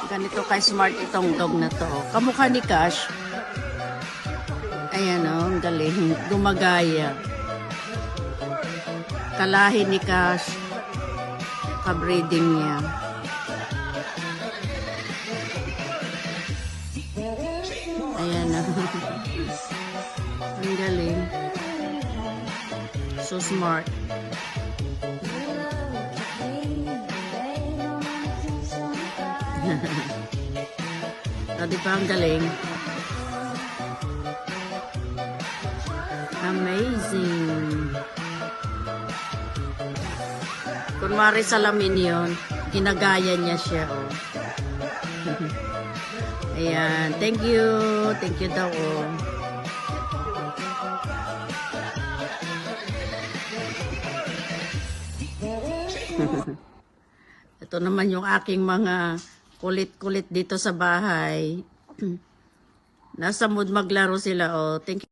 Ganito kay smart itong dog na to. Kamukha ni Cash. Ayan o, ang galing. Gumagaya. Kalahi ni Cash. Kabreeding niya. Ayan o. Ang galing. So smart. O, di ba ang galing? Amazing. Kunwari salamin yun, ginagaya niya siya. Oh. Ayan. Thank you. Thank you daw. Oh. Ito naman yung aking mga kulit-kulit dito sa bahay. Nasa mood maglaro sila. Oh. Thank you.